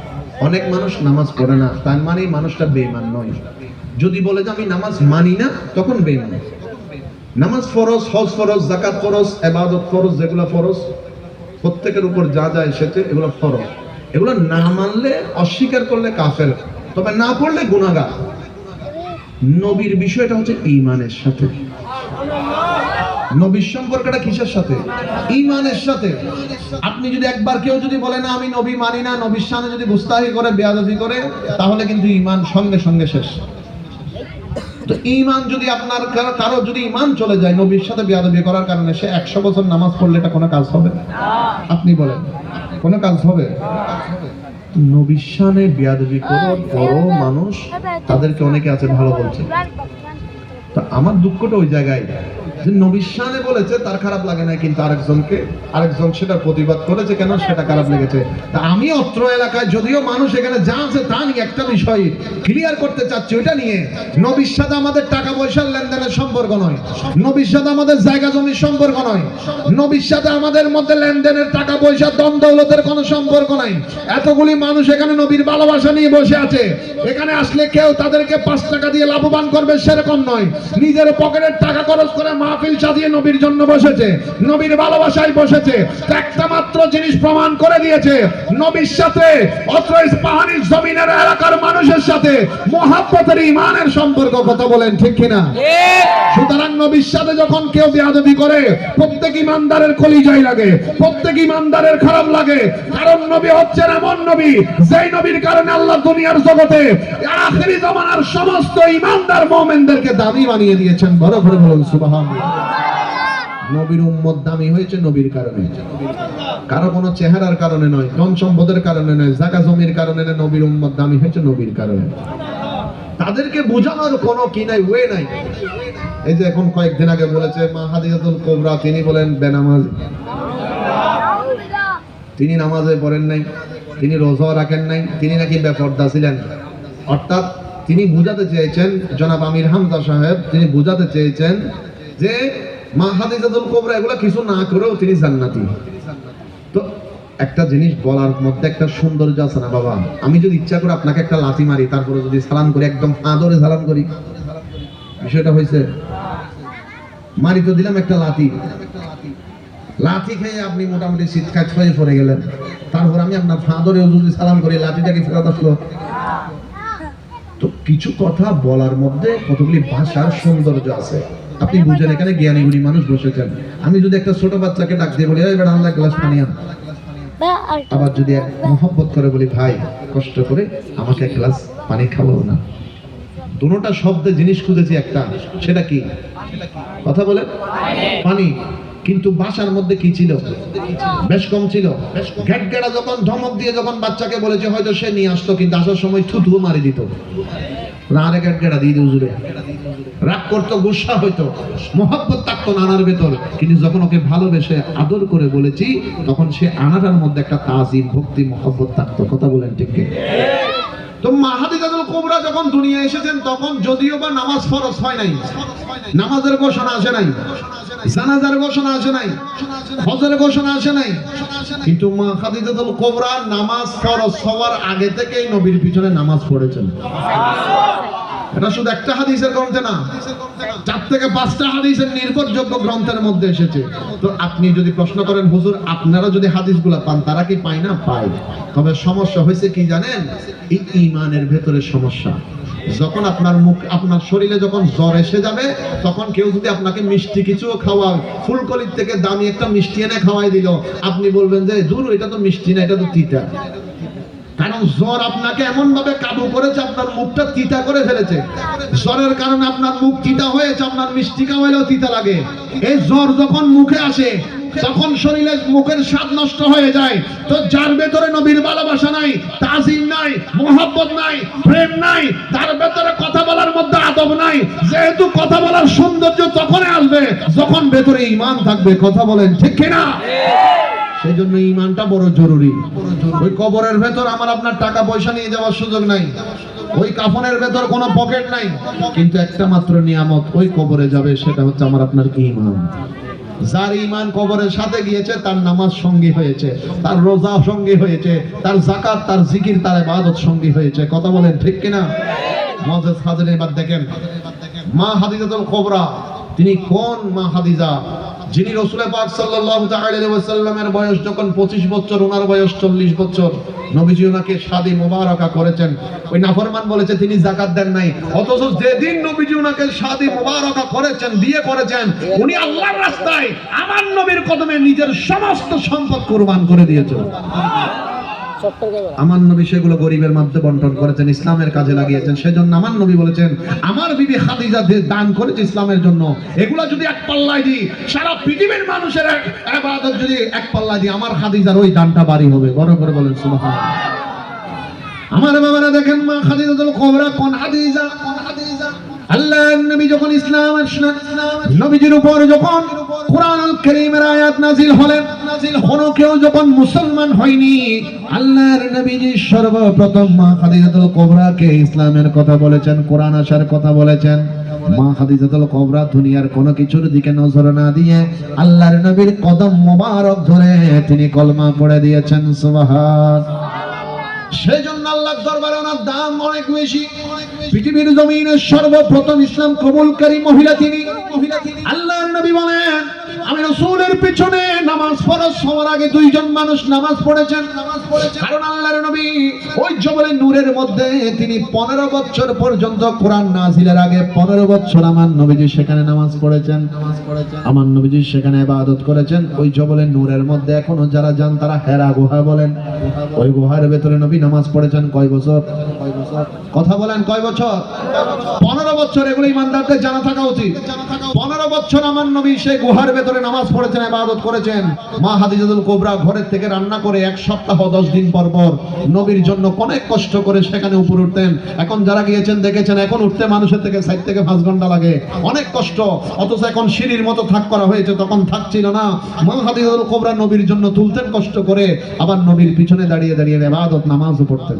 অনেক মানুষ নামাজ পড়ে না, তার মানে মানুষটা বেঈমান নয়। যদি বলে যে আমি নামাজ মানি না, তখন বেঈমান। নামাজ ফরজ, হজ ফরজ, যাকাত ফরজ, ইবাদত ফরজ, যেগুলো ফরজ প্রত্যেকের উপর যা যা এসেছে এগুলো ফরজ। এগুলো না মানলে, অস্বীকার করলে কাফের, তবে না পড়লে গুনাহগার। নবীর বিষয়টা হচ্ছে ঈমানের সাথে। নবীর সম্পর্কটা কিসের সাথে? ঈমানের সাথে। আপনি যদি একবার কেউ যদি বলে না আমি নবী মানি না, নবীর সামনে যদি গুস্তাখি করে, বেয়াদবি করে, তাহলে কিন্তু ঈমান সঙ্গে সঙ্গে শেষ। তো ঈমান যদি আপনার কারো যদি ঈমান চলে যায় নবীর সাথে বেয়াদবি করার কারণে, সে 100 বছর নামাজ পড়লে এটা কোনো কাজ হবে? আপনি বলেন কোনো কাজ হবে? নবীর সামনে বেয়াদবি করে বড় মানুষ, তাদেরকে অনেকে আছে ভালো বলছে। তো আমার দুঃখটা ওই জায়গায় যে নবীর শানে বলেছে তার খারাপ লাগে না, কিন্তু আরেকজন সেটা প্রতিবাদ করেছে, কেন সেটা খারাপ লেগেছে। তা আমি অত্র এলাকায় যদিও মানুষ এখানে যা আছে তা নিয়ে একটা বিষয় ক্লিয়ার করতে চাচ্ছি, ওইটা নিয়ে নবীর সাথে আমাদের টাকা পয়সার লেনদেনের সম্পর্ক নয়, নবীর সাথে আমাদের জায়গা জমির সম্পর্ক নয়, নবীর সাথে আমাদের মধ্যে লেনদেনের টাকা পয়সা দম দৌলতের কোনো সম্পর্ক নাই। এতগুলি মানুষ এখানে নবীর ভালোবাসা নিয়ে বসে আছে, এখানে আসলে কেউ তাদেরকে 5 টাকা দিয়ে লাভবান করবে সেরকম নয়, নিজের পকেটের টাকা খরচ করে মাহফিল সাজিয়ে নবীর জন্য বসেছে, নবীর ভালোবাসায় বসেছে। একটা মাত্র জিনিস প্রমাণ করে দিয়েছে, নবীর সাথে অত্র ইস্পাহানির জমিনের এলাকার মানুষের সাথে মুহাব্বতের ঈমানের সম্পর্ক। কথা বলেন ঠিক কিনা? সুতরাং নবীর সাথে যখন কেউ বেয়াদবি করে প্রত্যেক ইমানদারের কলিজায় লাগে, প্রত্যেক ইমানদারের খারাপ লাগে, কারণ নবী হচ্ছেন এমন নবী যেই নবীর কারণে আল্লাহ দুনিয়ার জগতে আখিরি জামানার সমস্ত ইমানদার মুমিনদেরকে দামি বানিয়ে দিয়েছেন। বড় করে বলুন সুবহানাল্লাহ। নবীর উম্মত দামি হয়েছে নবীর কারণে, কারো কোনো চেহারার কারণে নয়, ধন সম্পদের কারণে নয়, জায়গা জমির কারণে নয়, নবীর উম্মত দামি হয়েছে নবীর কারণে। তাদেরকে বোঝানোর কোনো কি নাই, ওয়ে নাই। এই যে এখন কয়েকদিন আগে বলেছে মা হাদিজাতুল কুবরা, তিনি বলেন বেনামাজ, তিনি নামাজে পড়েন নাই, তিনি রোজা রাখেন নাই, তিনি নাকি বেপরদা ছিলেন। অর্থাৎ তিনি বুঝাতে চেয়েছেন, জনাব আমির হামজা সাহেব তিনি বুঝাতে চেয়েছেন যে মা হাদিজাতুল কুবরা এগুলা কিছু না করেও তিনি জান্নাতি। তো একটা জিনিস বলার মধ্যে একটা সৌন্দর্য আছে না বাবা? আমি যদি ইচ্ছা করে আপনাকে একটা লাথি মারি, তারপরে যদি সালাম করি, একদম আদরে সালাম করি, বিষয়টা হয়েছে মারি তো দিলাম একটা লাথি, লাথি খেয়ে আপনি মোটামুটি শীতকাজ হয়ে পড়ে গেলেন, তারপর আমি আপনার ফাঁদরেও যদি সালাম করি, লাঠিটাকে ফেরত আসলো। তো কিছু কথা বলার মধ্যে কতগুলি ভাষার সৌন্দর্য আছে, আপনি বুঝেন। এখানে জ্ঞানী গুণী মানুষ বসেছেন, আমি যদি একটা ছোট বাচ্চাকে ডাক দিয়ে বলি এবার আল্লাহ গ্লাস পানি আন, আবার যদি মহব্বত করে বলি ভাই কষ্ট করে আমাকে এক গ্লাস পানি খাওয়াও না, দুটোটা শব্দে জিনিস খুঁজেছি একটা, সেটা কি? কথা বলে পানি। কিন্তু ভাষার মধ্যে কি ছিল? বেশ কম ছিল। ঘেটগেড়া যখন ধমক দিয়ে যখন বাচ্চাকে বলেছে, হয়তো সে নিয়ে আসতো, কিন্তু আসার সময় থুথু মারি দিত, আরে ঘেটগেড়া দিয়ে দিত, হুজুরে রাগ করতো, গুসা হইতো, মহব্বত থাকতো নানার ভেতর। কিন্তু যখন ওকে ভালোবেসে আদর করে বলেছি, তখন সে আনাটার মধ্যে একটা তাজিম, ভক্তি, মহব্বত থাকতো। কথা বলেন ঠিক কি? তো মা হাদিজাতুল কুবরা যখন দুনিয়া এসেছেন, তখন যদিও বা নামাজ ফরজ হয় নাই, নামাজের ঘোষণা আসে নাই, জানাজার ঘোষণা আসে নাই, হজের ঘোষণা আসে নাই, কিন্তু মা খাদিজাতুল কুবরা নামাজ ফরজ হওয়ার আগে থেকেই নবীর পিছনে নামাজ পড়েছেন। এটা শুধু একটা হাদিসের গ্রন্থে না, 4 থেকে 5টা হাদিসের নির্ভরযোগ্য গ্রন্থের মধ্যে এসেছে। তো আপনি যদি প্রশ্ন করেন হুজুর আপনারা যদি হাদিসগুলা পান, তারা কি পায় না? পায়। তবে সমস্যা হয়েছে কি জানেন? এই ঈমানের ভেতরে সমস্যা। যখন আপনার মুখ, আপনার শরীরে যখন জ্বর এসে যাবে, তখন কেউ যদি আপনাকে মিষ্টি কিছু খাওয়ায়, ফুলকলির থেকে দামি একটা মিষ্টি এনে খাওয়াই দিল, আপনি বলবেন যে দূর, এটা তো মিষ্টি না, এটা তো তিতা। কারণ জ্বর আপনাকে এমন ভাবে কাবু করেছে, আপনার মুখটা তিতা করে ফেলেছে। জ্বরের কারণে আপনার মুখ তিতা হয়েছে, আপনার মিষ্টি খাওয়াইলেও তিতা লাগে। এই জ্বর যখন মুখে আসে, তখন শরীরে মুখের স্বাদ নষ্ট হয়ে যায়। তো যার ভেতরে নবীর ভালোবাসা নাই, তাজিম নাই, মহব্বত নাই, প্রেম নাই, তার ভেতরে কথা বলার মধ্যে আদব নাই। যেহেতু কথা বলার সৌন্দর্য তখনই আসবে যখন ভেতরে ঈমান থাকবে। কথা বলেন ঠিক কিনা? সেই জন্য ঈমানটা বড় জরুরি। ওই কবরের ভেতর আমার আপনার টাকা পয়সা নিয়ে যাওয়ার সুযোগ নাই, ওই কাফনের ভেতর কোনো পকেট নাই, কিন্তু একটা মাত্র নিয়ামত ওই কবরে যাবে, সেটা হচ্ছে আমার আপনার ঈমান। যার ঈমান কবরের সাথে গিয়েছে, তার নামাজ সঙ্গী হয়েছে, তার রোজা সঙ্গী হয়েছে, তার যাকাত, তার জিকির, তার ইবাদত সঙ্গী হয়েছে। কথা বলেন ঠিক কিনা? মুআজ্জাজ হাজিরিন, এবার দেখেন মা হাদিজাতুল কুবরা তিনি কোন মা হাদিজা, যিনি রাসূল পাক সাল্লাল্লাহু তাআলা আলাইহি ওয়াসাল্লামের বয়স যখন 25 বছর, ওনার বয়স 40 বছর, নবীজি ওনাকে শাদী মুবারাকা করেছেন। ওই নাফরমান বলেছে তিনি যাকাত দেন নাই, অথচ যেদিন নবীজি ওনাকে শাদী মুবারাকা করেছেন, বিয়ে করেছেন, উনি আল্লাহর রাস্তায় আমার নবীর কদমে নিজের সমস্ত সম্পদ কুরবান করে দিয়েছেন। আমার নবী সেগুলো গরিবের মধ্যে বন্টন করেছেন, ইসলামের কাজে লাগিয়েছেন। সেজন্য আমার নবী বলেছেন, আমার বিবি খাদিজা যে দান করেছে ইসলামের জন্য, এগুলা যদি এক পাল্লায় দিই, সারা পৃথিবীর মানুষের ইবাদত যদি এক পাল্লায় দিই, আমার খাদিজার ওই দানটা বাড়ি হবে। বড় করে বলেন সুবহানাল্লাহ। আমার বাবারা দেখেন মা খাদিজাতুল কুবরা কোন হাদিজা, আল্লাহর নবী যখন ইসলাম আসলেন, নবীজির উপর যখন কোরআনুল কারীমের আয়াত নাযিল হলেন, কোন কেউ যখন মুসলমান হয়নি, আল্লাহর নবীজি সর্বপ্রথম মা খাদিজাতুল কুবরাকে ইসলামের কথা বলেছেন, কোরআন আসার কথা বলেছেন। মা খাদিজাতুল কুবরা দুনিয়ার কোনো কিছুর দিকে নজর না দিয়ে আল্লাহর নবীর কদম মোবারক ধরে তিনি কলমা পড়ে দিয়েছেন। সুবহান। সেজন্য আল্লাহর দরবারে ওনার দাম অনেক বেশি। পৃথিবীর জমিনে সর্বপ্রথম ইসলাম কবুলকারী মহিলা তিনি। আল্লাহর নবী বলেন, আমি রাসূলের পিছনে নামাজ ফরজ হওয়ার আগে দুইজন মানুষ নামাজ পড়েছেন। কারণ আল্লাহর নবী ওই জবলে নূরের মধ্যে তিনি 15 বছর পর্যন্ত কোরআন নাযিলের আগে 15 বছর আমার নবীজি সেখানে নামাজ পড়েছেন। আমার নবীজি সেখানে ইবাদত করেছেন ওই জবলে নূরের মধ্যে। এখনো যারা যান তারা হেরা গুহা বলেন, ওই গুহার ভেতরে নবী নামাজ পড়েছেন কয় বছর? কথা বলেন, কয় বছর? 15 বছর। এগুলো ইমানদারদের জানা থাকা উচিত। 15 বছর আমার নবী সেই গুহার ভেতরে নামাজ পড়েছেন, ইবাদত করেছেন। মা খাদিজাতুল কুবরা ঘরের থেকে রান্না করে 1 সপ্তাহ 10 দিন পর পর নবীর জন্য অনেক কষ্ট করে সেখানে উপরে উঠতেন। এখন যারা গিয়েছেন দেখেছেন, এখন উঠতে মানুষের থেকে 4 থেকে 5 ঘন্টা লাগে, অনেক কষ্ট। অথচ এখন সিঁড়ির মতো থাক করা হয়েছে, তখন থাক ছিল না। মা খাদিজাতুল কুবরা নবীর জন্য তুলতেন কষ্ট করে, আবার নবীর পিছনে দাঁড়িয়ে দাঁড়িয়ে ইবাদত নামাজও পড়তেন।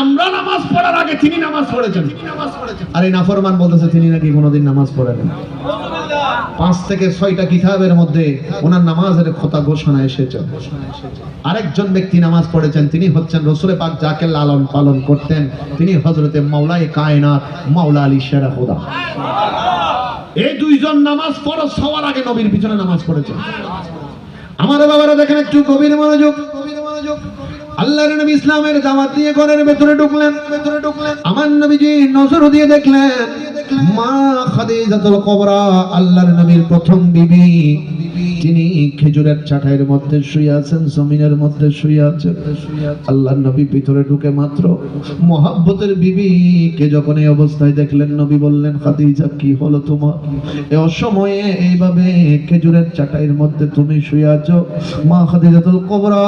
আমরা নামাজ পড়ার আগে তিনি নামাজ পড়েছেন। আর এই নাফরমান বলতেছে তিনি নাকি কোনোদিন নামাজ পড়েন না। 5 থেকে 6টা কিতাবের মধ্যে ওনার নামাজের কথা ঘোষণা এসেছে। আরেকজন ব্যক্তি নামাজ পড়েছেন, তিনি হচ্ছেন রাসূল পাক যাকে লালন পালন করতেন, তিনি হযরতে মাওলায়ে কায়নাত মাওলা আলী শেরা খুদা। এই দুইজন নামাজ ফরজ হওয়ার আগে নবীর পিছনে নামাজ পড়েছেন। আমার বাবারা দেখেন, একটু গভীর মনোযোগ। আল্লাহর নবী ইসলামের দাওয়াত দিয়ে ঘরের ভেতরে ঢুকলেন। আমার নবীজি নজর দিয়ে দেখলেন মা খাদিজাতুল কুবরা আল্লাহর নবীর প্রথম বিবি, তিনি খেজুরের চাটাইয়ের মধ্যে শুয়ে আছেন, জমিনের মধ্যে শুয়ে আছেন। আল্লাহর নবী ভিতরে ঢুকে মাত্র মহব্বতের বিবিকে যখন এই অবস্থায় দেখলেন, নবী বললেন, খাদিজা কি হলো তোমার? এই অসময়ে এইভাবে খেজুরের চাটাইয়ের মধ্যে তুমি শুয়ে আছো? মা খাদিজাতুল কুবরা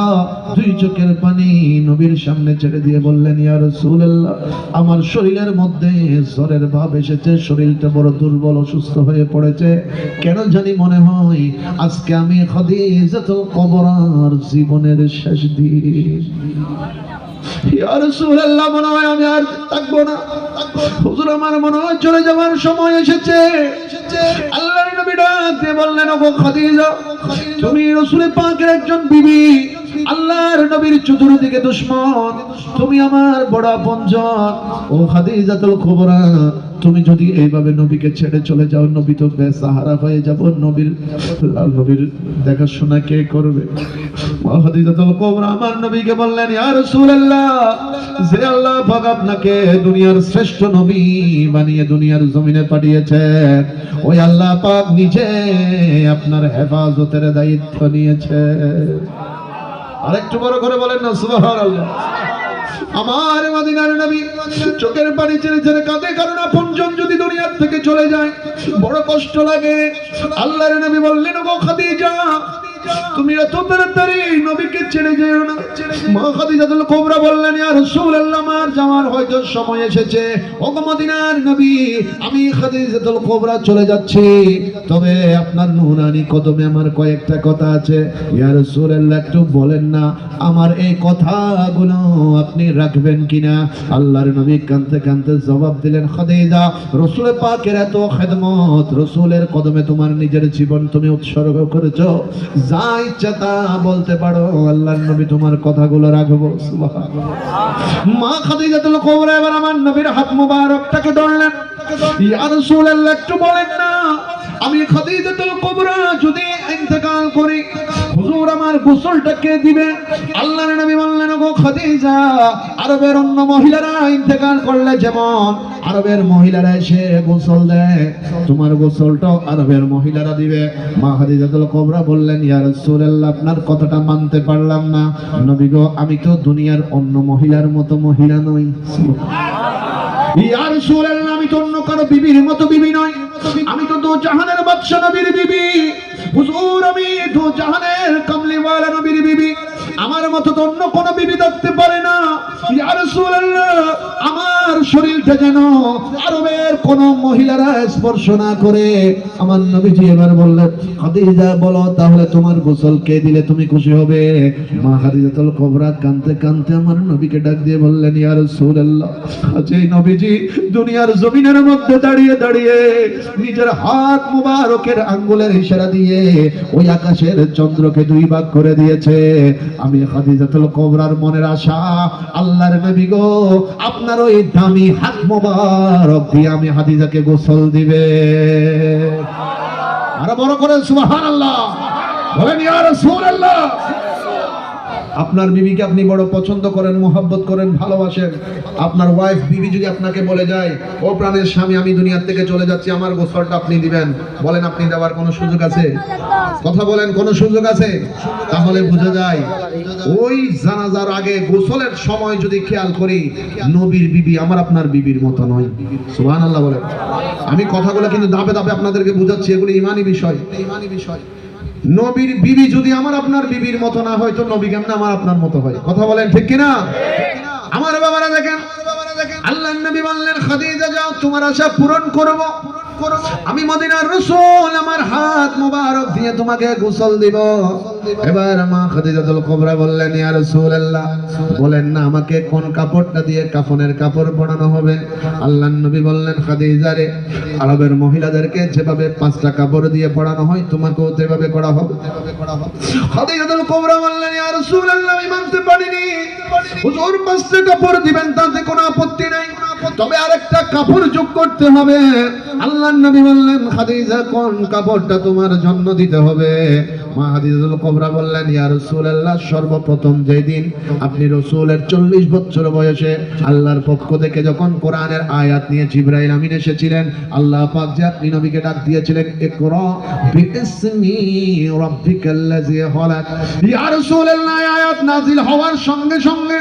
2 চোখের পানি নবীর সামনে ছেড়ে দিয়ে বললেন, ইয়া রাসূলুল্লাহ, আমার শরীরের মধ্যে জ্বরের ভাব এসেছে, শরীরটা বড় দুর্বল, অসুস্থ হয়ে পড়েছে। কেন জানি মনে হয় আজকে আমি খাদিজাতুল কুবরার জীবনের শেষ দিন। ইয়া রাসূলুল্লাহ, মনে হয় আমি আর থাকবো না। হুজুর, আমার মনে হয় চলে যাওয়ার সময় এসেছে। আল্লাহর নবী ডাক দিয়ে বললেন, ওগো খাদিজা, তুমি রাসূল পাকের একজন বিবি, আল্লাহর নবীর চতুর্দিকে দুশমন, তুমি আমার বড় আপনজন। ও খাদিজাতুল কুবরা, তুমি যদি এইভাবে নবীকে ছেড়ে চলে যাও, নবী তো বেসাহারা হয়ে যাব। নবীর দেখাশোনা কে করবে? মা খাদিজাতুল কুবরা আমার নবীকে বললেন, ইয়া রাসূলুল্লাহ, যে আল্লাহ পাক আপনাকে দুনিয়ার শ্রেষ্ঠ নবী বানিয়ে দুনিয়ার জমিনে পাঠিয়েছেন, ওই আল্লাহ পাক নিজে আপনার হেফাজতের দায়িত্ব নিয়েছে। আরেকটু বড় করে বলেন না সুবহানাল্লাহ। আমার মদিনার নবী চোখের পানি ছেড়ে ছেড়ে কাঁদে, কারণ আপনজন যদি দুনিয়া থেকে চলে যায় বড় কষ্ট লাগে। আল্লাহর নবী বললেন, ওগো খাদিজা, তুমি এত তাড়াতাড়ি নবীকে ছেড়ে যেও না। মা খাদিজাতুল কুবরা বললেন, ইয়া রাসূলুল্লাহ, আমার যাওয়ার হয়তো সময় এসেছে। ওগো মদিনার নবী, আমি খাদিজাতুল কুবরা চলে যাচ্ছি, তবে আপনার নুরানি কদমে আমার কয়েকটা কথা আছে। ইয়া রাসূলুল্লাহ, একটু বলেন না আমার এই কথাগুলো আপনি রাখবেন কিনা? আল্লাহর নবী কাঁদতে কাঁদতে জবাব দিলেন, খাদিজা, রাসূল পাকের এত খেদমত, রাসূলের কদমে তোমার নিজের জীবন তুমি উৎসর্গ করেছো, যা ইচ্ছা তা বলতে পারো, আল্লাহর নবী তোমার কথাগুলো রাখবো। সুবহানাল্লাহ। মা খাদিজাতুল কুবরা এবার আমার নবীর হাত মুবারকটাকে ধরলেন, ইয়া রাসূলুল্লাহ, একটু বলেন না আমি খাদিজাতুল কুবরা যদি ইন্তেকাল করি, হুজুর আমার গোসলটা কে দিবে? আল্লাহর নবী বললেন, ওগো খাদিজা, আরবের অন্য মহিলারা ইন্তেকাল করলে যেমন আরবের মহিলারা এসে গোসল দেয়, তোমার গোসলটাও আরবের মহিলারা দিবে। মা খাদিজাতুল কুবরা বললেন, ইয়া রাসূলুল্লাহ, আপনার কথাটা মানতে পারলাম না। নবী গো, আমি তো দুনিয়ার অন্য মহিলার মতো মহিলা নই। ইয়া রাসূলুল্লাহ, আমি তো অন্য কারো বিবির মতো বিবি নই, আমি তো দো জাহানের বাদশা নবীর বিবি। হুজুর, আমি দো জাহানের কামলিওয়ালা নবীর বিবি, আমার মতো তো অন্য কোনো বিবি থাকতে পারে না। ইয়া রাসূলুল্লাহ, আমার শরীরটা যেন আরবের কোন মহিলারা স্পর্শ না করে। আমার নবীজি এবার বললেন, খাদিজা বলো তাহলে তোমার গোসল কে দিলে তুমি খুশি হবে? মা খাদিজাতুল কুবরা কাঁদতে কাঁদতে আমার নবীকে ডাক দিয়ে বললেন, ইয়া রাসূলুল্লাহ, যে নবীজি দুনিয়ার জমিনের মধ্যে দাঁড়িয়ে দাঁড়িয়ে নিজের হাত মুবারকের আঙ্গুলের ইশারা দিয়ে ওই আকাশের চন্দ্রকে দুই ভাগ করে দিয়েছে, আমি খাদিজাতুল কুবরার মনের আশা, আল্লাহর নবী গো আপনার ওই দামি হাত মুবারক দিয়ে আমি খাদিজাকে গোসল দিবে। আরে বড় করে সুবহানাল্লাহ বলেন, ইয়া রাসূলুল্লাহ। আপনার বিবিকে আপনি বড় পছন্দ করেন, মোহাব্বত করেন, ভালোবাসেন। আপনার ওয়াইফ বিবি যদি আপনাকে বলে যায়, ও প্রাণের স্বামী আমি দুনিয়ার থেকে চলে যাচ্ছি, আমার গোসলটা আপনি দিবেন, বলেন আপনি দেওয়ার কোনো সুযোগ আছে? কথা বলেন, কোনো সুযোগ আছে? তাহলে বোঝা যায় ওই জানাজার আগে গোসলের সময় যদি খেয়াল করি, নবীর বিবি আমার আপনার বিবির মতো নয়। সুবহানাল্লাহ বলেন। আমি কথাগুলো কিন্তু ধাপে ধাপে আপনাদেরকে বুঝাচ্ছি, এগুলো ঈমানি বিষয়। নবীর বিবি যদি আমার আপনার বিবির মতো না হয়, তো নবী কেমন আমার আপনার মতো হয়? কথা বলেন ঠিক কিনা? আমার বাবারা দেখেন, আল্লাহর নবী বললেন, খাদিজা যাও তোমার আশা পূরণ করব, আমি মদিনার রাসূল আমার হাত মোবারক দিয়ে তোমাকে গোসল দিব। এবার মা খাদিজাতুল কুবরা বললেন, ইয়া রাসূলুল্লাহ বলেন না আমাকে কোন কাপড়টা দিয়ে কাফনের কাপড় পরানো হবে? আল্লাহর নবী বললেন, খাদিজা রে, আরবের মহিলাদেরকে যেভাবে 5টা কাপড় দিয়ে পরানো হয় তোমাকেও সেভাবে করা হবে। খাদিজাতুল কুবরা বললেন, ইয়া রাসূলুল্লাহ আমি মানতে পারিনি, হুজুর 5টা কাপড় দিবেন তাতে কোনো আপত্তি নাই, তবে আরেকটা কাপড় যোগ করতে হবে। আল্লাহর নবী বললেন, খাদিজা কোন কাপড়টা তোমার জন্য দিতে হবে? মা খাদিজাতুল কুবরা বললেন, ইয়া রাসূলুল্লাহ সর্বপ্রথম যেদিন আপনি রাসূলের 40 বছর বয়সে আল্লাহর পক্ষ থেকে যখন কোরআনের আয়াত নিয়ে জিবরাইল আমিন এসেছিলেন, আল্লাহ পাক যে আপনি নবীকে ডাক দিয়েছিলেন, ইকরা বিইসমি রাব্বিকাল্লাযী খালাক, ইয়া রাসূলুল্লাহ আয়াত নাযিল হওয়ার সঙ্গে সঙ্গে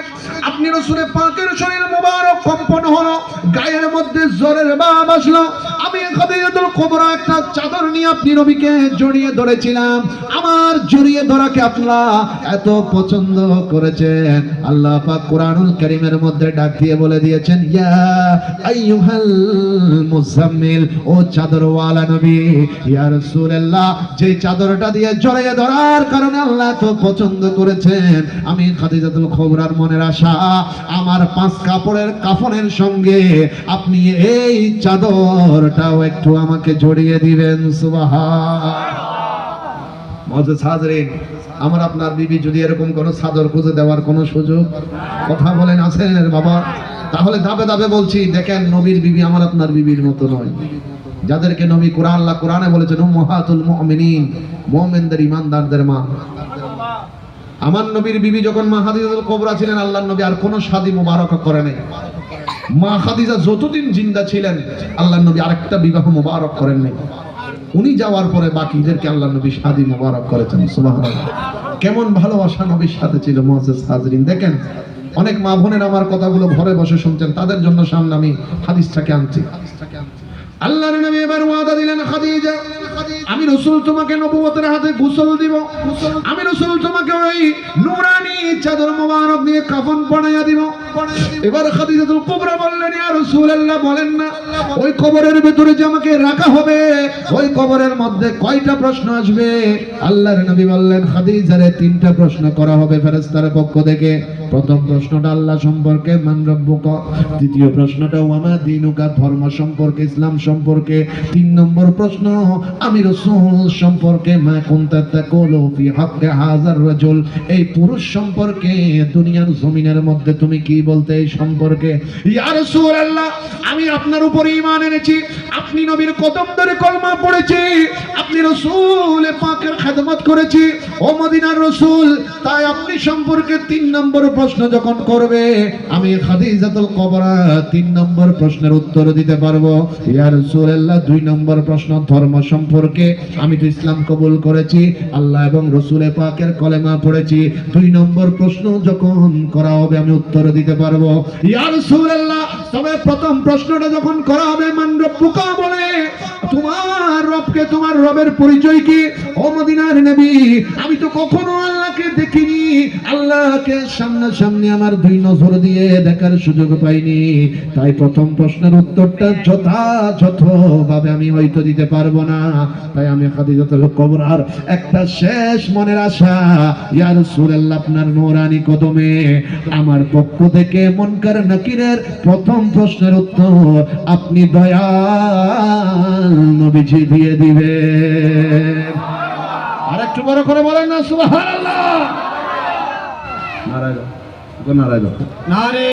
আপনি রাসূলের পাকের শরীর মুবারক কম্পন হলো, গায়ের মধ্যে জ্বরের ভাব আসলো। আমি খাদিজাতুল কুবরা একটা চাদর নিয়ে আপনি নবীকে জড়িয়ে ধরেছিলাম, আমার জড়িয়ে ধরাকে আপনারা এত পছন্দ করেছেন, আল্লাহ পাক কোরআনুল কারীমের মধ্যে ডাক দিয়ে বলে দিয়েছেন, ইয়া আইয়ুহাল মুজাম্মিল, ও চাদরওয়ালা নবী, ইয়া রাসূলুল্লাহ যে চাদরটা দিয়ে জড়িয়ে ধরার কারণে আল্লাহ তো পছন্দ করেছেন, আমি খাদিজাতুল কুবরার মনের আশা আমার 5 কাপড়ের কাফনের সঙ্গে আপনি এই চাদরটাও একটু আমাকে জড়িয়ে দিবেন। সুবহানাল্লাহ। মুআজ্জাজ হাজরিন, আমার আপনার বিবি যদি এরকম কোন চাদর খুঁজে দেওয়ার কোন সুযোগ, কথা বলেন আছেন বাবা? তাহলে ধাপে ধাপে বলছি, দেখেন নবীর বিবি আমার আপনার বিবির মতো নয়, যাদেরকে নবী কোরআনে বলেছেন উম্মাহাতুল মুমিনিন, মুমিনদের ইমানদারদের মা। আমার নবীর বিবি যখন মা খাদিজাতুল কুবরা ছিলেন, আল্লাহর নবী আর কোনো শাদী মুবারক করে নাই। মা খাদিজা যতদিন জিন্দা ছিলেন আল্লাহর নবী আরেকটা বিবাহ মুবারক করেন নাই। উনি যাওয়ার পরে বাকিদেরকে আল্লাহর নবী শাদী মুবারক করেছেন। সুবহানাল্লাহ। কেমন ভালোবাসা নবীর সাথে ছিল। মুআজ্জাজ হাজরিন, দেখেন অনেক মা বোনের আমার কথাগুলো ঘরে বসে শুনছেন, তাদের জন্য সামনে আমি হাদিসটাকে আনছি। আল্লাহর নবী এবার ওয়াদা দিলেন, খাদিজা আমি রাসূল তোমাকে নবুয়তের হাতে গোসল দিব, আমি রাসূল তোমাকে ওই নূরানি চাদর মোবারক দিয়ে কাফন পরাইয়া দিব। এবার খাদিজাতুল কুবরা বললেন, ইয়া রাসূলুল্লাহ বলেন না ওই কবরের ভিতরে যে আমাকে রাখা হবে, ওই কবরের মধ্যে কয়টা প্রশ্ন আসবে? আল্লাহর নবী বললেন, খাদিজারে 3টা প্রশ্ন করা হবে ফেরেশতার পক্ষ থেকে। প্রথম প্রশ্নটা আল্লাহ সম্পর্কে, মান রব্বুকা। দ্বিতীয় প্রশ্নটা ওয়ামা দীনুকা, ধর্ম সম্পর্কে, ইসলাম সম্পর্কে। 3 নম্বর প্রশ্ন আমি রাসূল সম্পর্কে, মা কুনতা তাকুলু ফি হাক্কি হাযার রাজুল, এই পুরুষ সম্পর্কে দুনিয়ার জমিনের মধ্যে তুমি কি বলতে এই সম্পর্কে? ইয়া রাসূলুল্লাহ আমি আপনার উপর ঈমান এনেছি, আপনি নবীর কদম ধরে কলমা পড়েছি, আপনি রাসূল পাকের খেদমত করেছি, ও মদিনার রাসূল, তাই আপনি সম্পর্কে 3 নম্বর প্রশ্ন যখন করবে, আমি খাদিজাতুল কুবরা 3 নম্বর প্রশ্নের উত্তর দিতে পারবো। ইয়া রাসূলুল্লাহ 2 নম্বর প্রশ্ন ধর্ম সম্পর্কে, আমি তো ইসলাম কবুল করেছি, আল্লাহ এবং রাসূলের পাকের কলেমা পড়েছি। 2 নম্বর প্রশ্ন যখন করা হবে আমি উত্তর দিতে পারবো। ইয়া রাসূলুল্লাহ তবে প্রথম প্রশ্নটা যখন করা হবে, মান রব্বুকা, বলে তোমার রবকে, তোমার রবের পরিচয় কি? ও মদিনার নবী আমি তো কখনো আল্লাহকে দেখিনি, আল্লাহকে সামনাসামনি আমার দুই নজর দিয়ে দেখার সুযোগ পাইনি, তাই প্রথম প্রশ্নের উত্তরটা যথাযথভাবে আমি হয়তো দিতে পারবো না। তাই আমি খাদিজাতুল কুবরার একটা শেষ মনের আশা, ইয়া রাসূলুল্লাহ আপনার নূরানি কদমে আমার পক্ষ থেকে মুনকার নাকিরের প্রথম প্রশ্নের উত্তর আপনি দয়াল নবীজি দিয়ে দিবেন। আর একটু বড় করে বলেন না সুবহানাল্লাহ। নারায়ণ নারায়ণ নারে